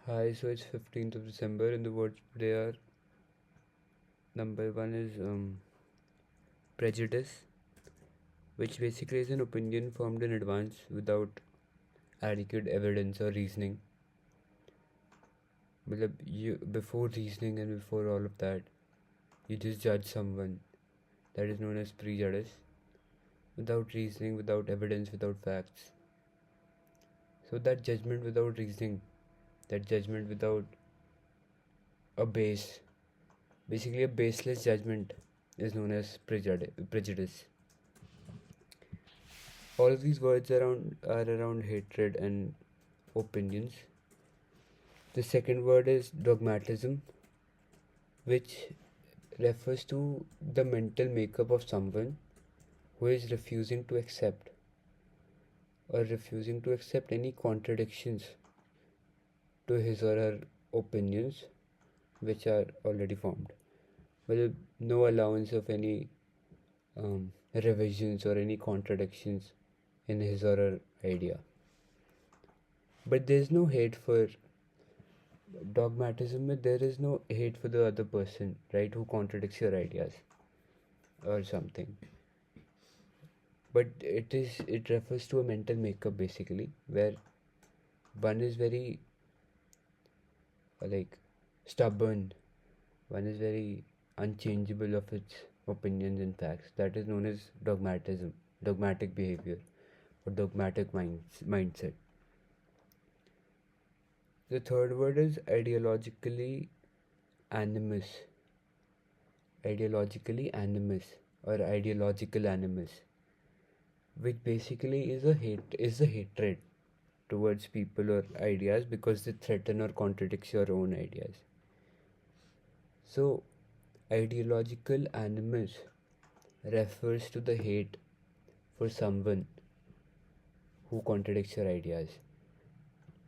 Hi, so it's 15th of December and the words today are number one is prejudice, which basically is an opinion formed in advance without adequate evidence or reasoning. Before reasoning and before all of that, you just judge someone. That is known as prejudice. Without reasoning, without evidence, without facts. So that judgment without reasoning, that judgment without a base, basically a baseless judgment, is known as prejudice. All of these words are around hatred and opinions. The second word is dogmatism, which refers to the mental makeup of someone who is refusing to accept any contradictions to his or her opinions which are already formed, with no allowance of any revisions or any contradictions in his or her idea. But there is no hate for dogmatism. There is no hate for the other person, right, who contradicts your ideas or something. But it refers to a mental makeup basically, where one is very stubborn, one is very unchangeable of its opinions and facts. That is known as dogmatism, dogmatic behavior, or dogmatic mindset. The third word is ideologically animus. Ideologically animus or ideological animus, which basically is a hatred towards people or ideas because they threaten or contradict your own ideas. So ideological animus refers to the hate for someone who contradicts your ideas,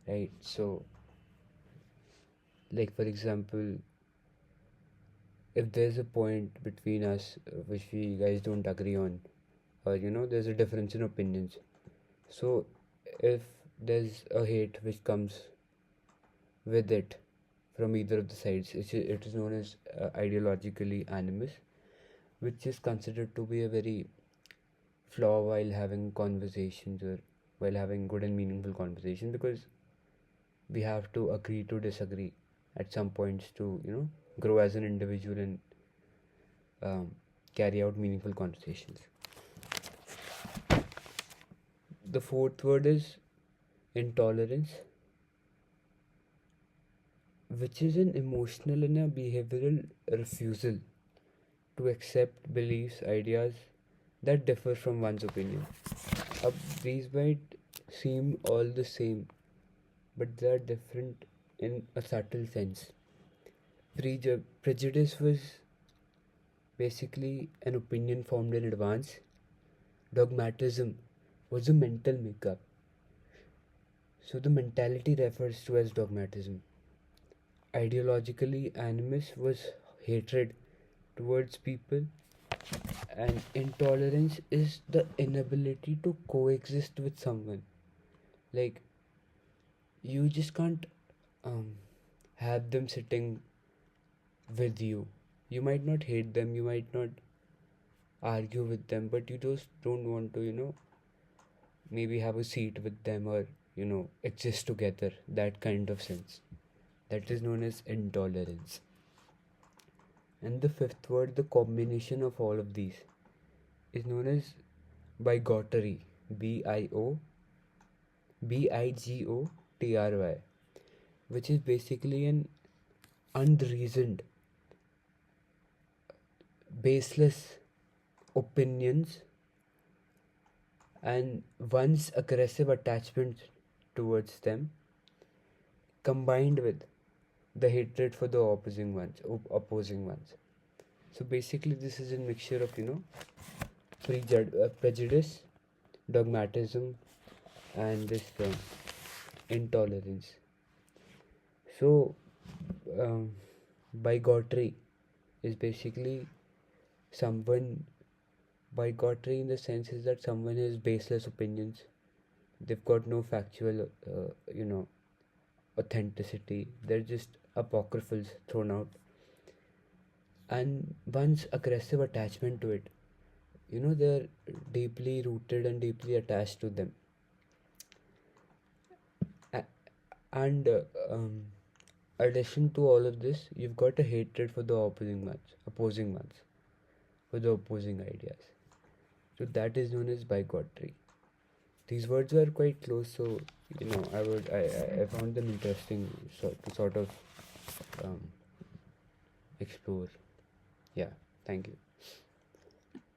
right? So like for example, if there's a point between us which we guys don't agree on, or there's a difference in opinions, so if there's a hate which comes with it from either of the sides, it is known as ideologically animus, which is considered to be a very flaw while having conversations or while having good and meaningful conversation, because we have to agree to disagree at some points to grow as an individual and carry out meaningful conversations. The fourth word is intolerance, which is an emotional and a behavioral refusal to accept beliefs, ideas that differ from one's opinion. These might seem all the same, but they are different in a subtle sense. Prejudice was basically an opinion formed in advance. Dogmatism was a mental makeup. So the mentality refers to as dogmatism. Ideologically animus was hatred towards people, and intolerance is the inability to coexist with someone. Like, you just can't have them sitting with you. You might not hate them, you might not argue with them, but you just don't want to maybe have a seat with them or exist together. That kind of sense, that is known as intolerance. And the fifth word, the combination of all of these, is known as bigotry. Bigotry, which is basically an unreasoned, baseless opinions and one's aggressive attachment towards them, combined with the hatred for the opposing ones. So basically this is a mixture of prejudice, dogmatism, and this intolerance. So bigotry is basically bigotry in the sense is that someone has baseless opinions. They've got no factual authenticity. They're just apocryphals thrown out. And one's aggressive attachment to it, they're deeply rooted and deeply attached to them. And addition to all of this, you've got a hatred for the opposing ones, for the opposing ideas. So that is known as bigotry. These words were quite close, so I found them interesting to sort of explore. Yeah, thank you.